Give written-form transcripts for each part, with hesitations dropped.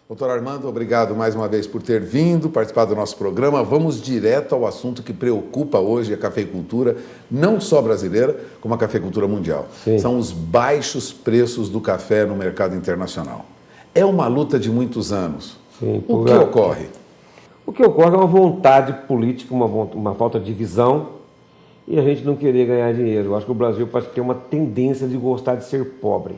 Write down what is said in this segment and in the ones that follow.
Doutor Armando, obrigado mais uma vez por ter vindo participar do nosso programa. Vamos direto ao assunto que preocupa hoje a cafeicultura, não só brasileira, como a cafeicultura mundial. Sim. São os baixos preços do café no mercado internacional. É uma luta de muitos anos. Sim, o que ocorre? O que ocorre é uma vontade política, uma falta de visão e a gente não querer ganhar dinheiro. Eu acho que o Brasil pode ter uma tendência de gostar de ser pobre.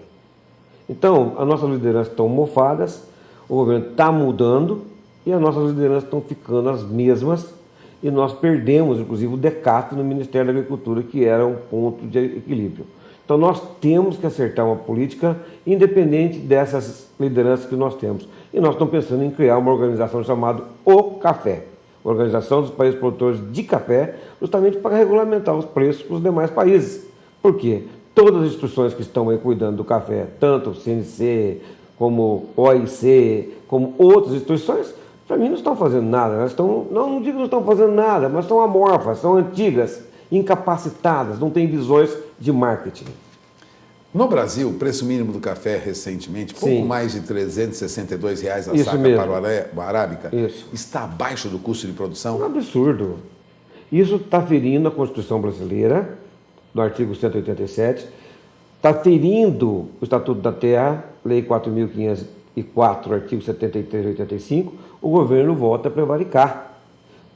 Então, as nossas lideranças estão mofadas, o governo está mudando e as nossas lideranças estão ficando as mesmas e nós perdemos, inclusive, o DECAF no Ministério da Agricultura, que era um ponto de equilíbrio. Então, nós temos que acertar uma política independente dessas lideranças que nós temos. E nós estamos pensando em criar uma organização chamada O Café, Organização dos Países Produtores de Café, justamente para regulamentar os preços para os demais países. Por quê? Todas as instituições que estão aí cuidando do café, tanto o CNC, como OIC, como outras instituições, para mim não estão fazendo nada. Elas estão, não digo que não estão fazendo nada, mas estão amorfas, são antigas, incapacitadas, não têm visões de marketing. No Brasil, o preço mínimo do café recentemente, pouco mais de R$ 362 a Isso saca mesmo. para o Arábica, Isso. está abaixo do custo de produção? É um absurdo. Isso está ferindo a Constituição brasileira, no artigo 187, está ferindo o Estatuto da Terra, Lei 4.504, artigo 73 e 85, o governo volta a prevaricar.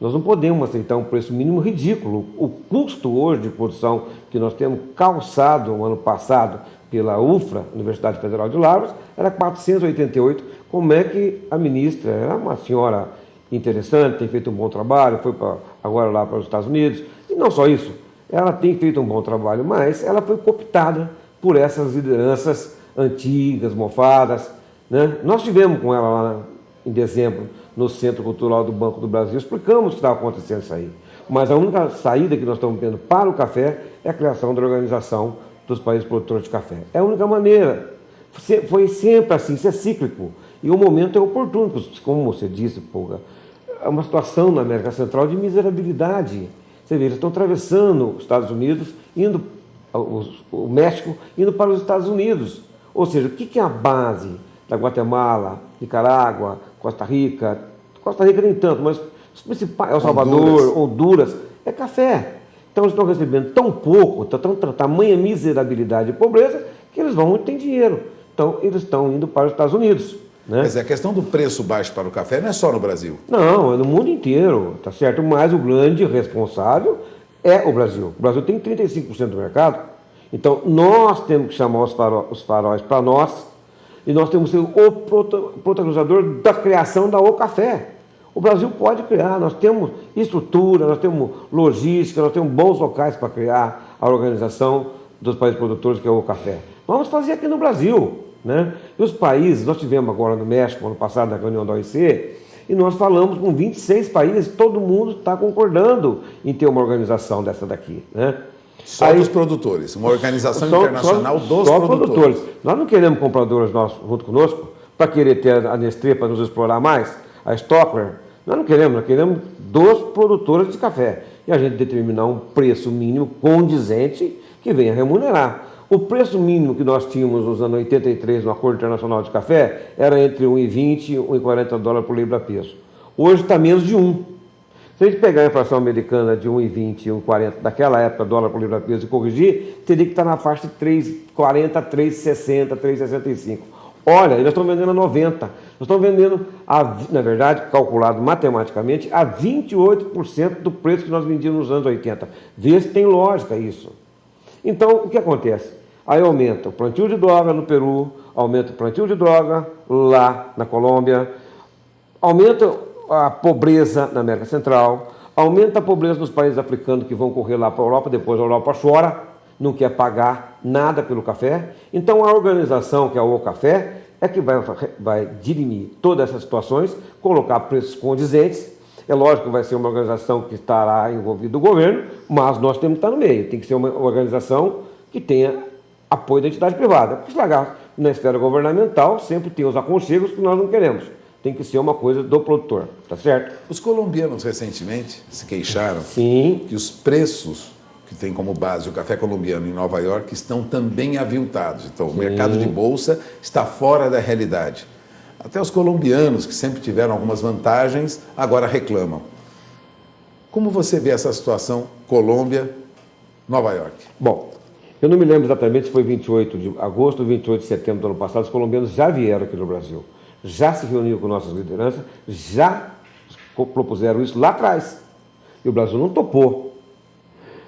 Nós não podemos aceitar um preço mínimo ridículo. O custo hoje de produção que nós temos calçado no ano passado pela UFRA, Universidade Federal de Lavras, era 488. Como é que a ministra, era uma senhora interessante, tem feito um bom trabalho, foi agora lá para os Estados Unidos, e não só isso, ela tem feito um bom trabalho, mas ela foi cooptada por essas lideranças antigas, mofadas, né? Nós tivemos com ela lá em dezembro, no Centro Cultural do Banco do Brasil, explicamos o que estava acontecendo isso aí. Mas a única saída que nós estamos tendo para o café é a criação da Organização dos Países Produtores de Café. É a única maneira. Foi sempre assim, isso é cíclico. E o momento é oportuno, como você disse, Pulga, é uma situação na América Central de miserabilidade. Você vê, eles estão atravessando os Estados Unidos, o México, indo para os Estados Unidos. Ou seja, o que é a base da Guatemala, Nicarágua, Costa Rica nem tanto, mas os principais, El Salvador, Honduras, é café. Então eles estão recebendo tão pouco, tamanha miserabilidade e pobreza, que eles vão onde tem dinheiro. Então eles estão indo para os Estados Unidos. Né? Mas a questão do preço baixo para o café não é só no Brasil. Não, é no mundo inteiro, tá certo? Mas o grande responsável é o Brasil. O Brasil tem 35% do mercado. Então nós temos que chamar os faróis para nós, e nós temos que ser o protagonizador da criação da O Café. O Brasil pode criar, nós temos estrutura, nós temos logística, nós temos bons locais para criar a organização dos países produtores, que é o Café. Vamos fazer aqui no Brasil. Né? E os países, nós tivemos agora no México, ano passado, na reunião da OIC, e nós falamos com 26 países, todo mundo está concordando em ter uma organização dessa daqui. Né? Só dos produtores, uma organização internacional dos produtores. Nós não queremos compradores nossos junto conosco para querer ter a Nestlé para nos explorar mais, a Stockware. Nós queremos dos produtores de café. E a gente determinar um preço mínimo condizente que venha remunerar. O preço mínimo que nós tínhamos nos anos 83 no Acordo Internacional de Café era entre 1,20 e 1,40 dólares por libra-peso. Hoje está menos de 1. Se a gente pegar a inflação americana de 1,20 e 1,40 daquela época, dólar por libra-peso, e corrigir, teria que estar na faixa de 3,40, 3,60, 3,65. Olha, nós estamos vendendo a 90. Nós estamos vendendo, na verdade, calculado matematicamente, a 28% do preço que nós vendíamos nos anos 80. Vê se tem lógica isso. Então, o que acontece? Aí aumenta o plantio de droga no Peru, aumenta o plantio de droga lá na Colômbia, aumenta a pobreza na América Central, aumenta a pobreza nos países africanos que vão correr lá para a Europa, depois a Europa chora, não quer pagar nada pelo café. Então a organização, que é o Café, é que vai dirimir todas essas situações, colocar preços condizentes. É lógico que vai ser uma organização que estará envolvido o governo, mas nós temos que estar no meio. Tem que ser uma organização que tenha apoio da entidade privada. Porque se largar na esfera governamental, sempre tem os aconchegos que nós não queremos. Tem que ser uma coisa do produtor, tá certo? Os colombianos recentemente se queixaram Sim. que os preços que tem como base o café colombiano em Nova York estão também aviltados. Então, o mercado de bolsa está fora da realidade. Até os colombianos, que sempre tiveram algumas vantagens, agora reclamam. Como você vê essa situação Colômbia, Nova York? Bom, eu não me lembro exatamente se foi 28 de agosto ou 28 de setembro do ano passado, os colombianos já vieram aqui no Brasil, já se reuniram com nossas lideranças, já propuseram isso lá atrás. E o Brasil não topou.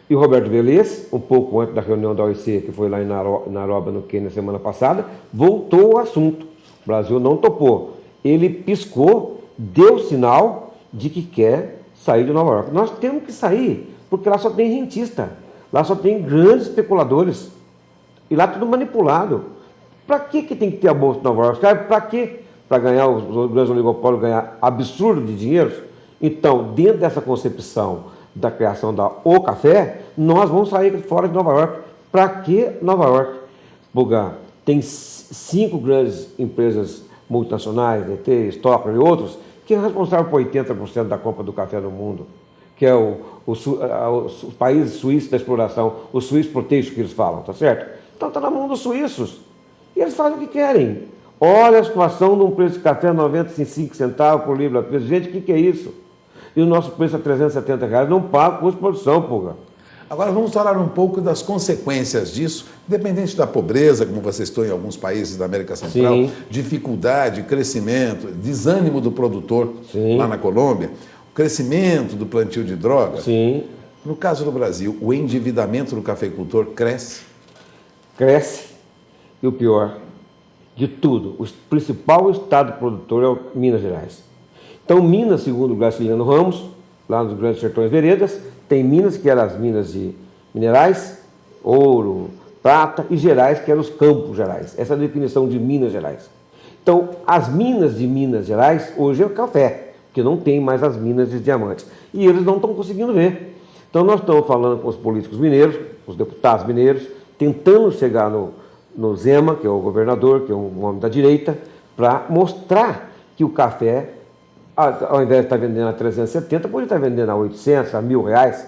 E o Roberto Velez, um pouco antes da reunião da OEC, que foi lá em Nairobi, no Quênia, semana passada, voltou ao assunto. O Brasil não topou. Ele piscou, deu sinal de que quer sair de Nova York. Nós temos que sair, porque lá só tem rentista, lá só tem grandes especuladores. E lá tudo manipulado. Para que tem que ter a Bolsa de Nova York? Para quê? Para ganhar, os grandes oligopólios ganhar absurdo de dinheiro? Então, dentro dessa concepção da criação da O Café, nós vamos sair fora de Nova York. Para que Nova York? Buga, tem 5 grandes empresas multinacionais, DT, Stocker e outros, que é responsável por 80% da compra do café no mundo, que é os países suíços da exploração, o Swiss Protection que eles falam, tá certo? Então está na mão dos suíços. E eles fazem o que querem. Olha a situação de um preço de café 95 centavos por libra. Gente, o que é isso? E o nosso preço é R$370, não paga custo de produção, Puga. Agora vamos falar um pouco das consequências disso, independente da pobreza, como vocês estão em alguns países da América Central, sim, dificuldade, crescimento, desânimo do produtor, sim, lá na Colômbia, o crescimento do plantio de droga. Sim. No caso do Brasil, o endividamento do cafeicultor cresce? Cresce. E o pior de tudo, o principal estado produtor é o Minas Gerais. Então, Minas, segundo o Graciliano Ramos, lá nos Grandes Sertões Veredas, tem Minas, que eram as minas de minerais, ouro, prata, e Gerais, que eram os campos gerais. Essa é a definição de Minas Gerais. Então, as minas de Minas Gerais, hoje é o café, porque não tem mais as minas de diamantes. E eles não estão conseguindo ver. Então, nós estamos falando com os políticos mineiros, os deputados mineiros, tentando chegar no Zema, que é o governador, que é um homem da direita, para mostrar que o café, ao invés de estar vendendo a 370, pode estar vendendo a 800, a R$1.000.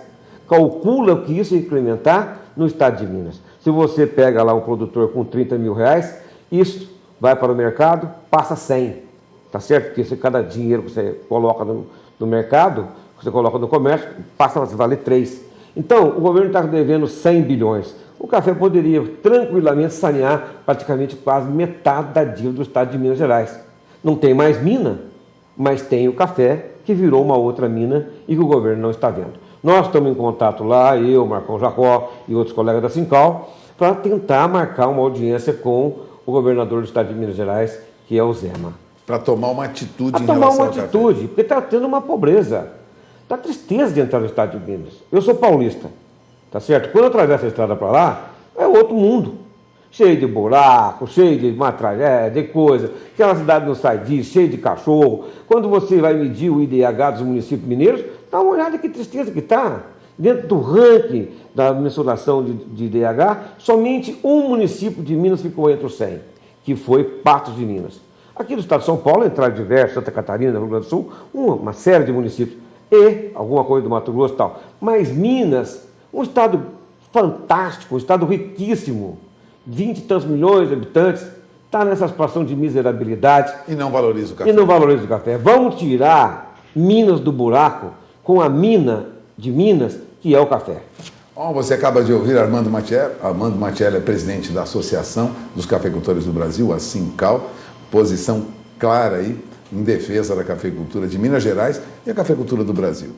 Calcula o que isso ia incrementar no estado de Minas. Se você pega lá um produtor com R$30.000, isso vai para o mercado, passa 100. Tá certo? Porque se cada dinheiro que você coloca no mercado, que você coloca no comércio, passa a valer 3. Então, o governo está devendo 100 bilhões. O café poderia tranquilamente sanear praticamente quase metade da dívida do estado de Minas Gerais. Não tem mais mina, mas tem o café, que virou uma outra mina e que o governo não está vendo. Nós estamos em contato lá, eu, Marcão Jacó e outros colegas da Sincal, para tentar marcar uma audiência com o governador do estado de Minas Gerais, que é o Zema. Para tomar uma atitude em relação ao café. Porque está tendo uma pobreza. Dá tristeza de entrar no estado de Minas. Eu sou paulista, tá certo? Quando eu atravesso a estrada para lá, é outro mundo. Cheio de buraco, cheio de uma tragédia, de coisa. Aquela cidade não sai disso, cheio de cachorro. Quando você vai medir o IDH dos municípios mineiros, dá uma olhada que tristeza que está. Dentro do ranking da mensuração de IDH, somente um município de Minas ficou entre os 100, que foi Patos de Minas. Aqui no estado de São Paulo entraram diversos, Santa Catarina, Rio Grande do Sul, uma série de municípios. E alguma coisa do Mato Grosso e tal. Mas Minas, um estado fantástico, um estado riquíssimo, 20 e tantos milhões de habitantes, está nessa situação de miserabilidade. E não valoriza o café. Vamos tirar Minas do buraco com a mina de Minas, que é o café. Bom, você acaba de ouvir Armando Mattiello. Armando Mattiello é presidente da Associação dos Cafeicultores do Brasil, a Sincal. Posição clara aí em defesa da cafeicultura de Minas Gerais e a cafeicultura do Brasil.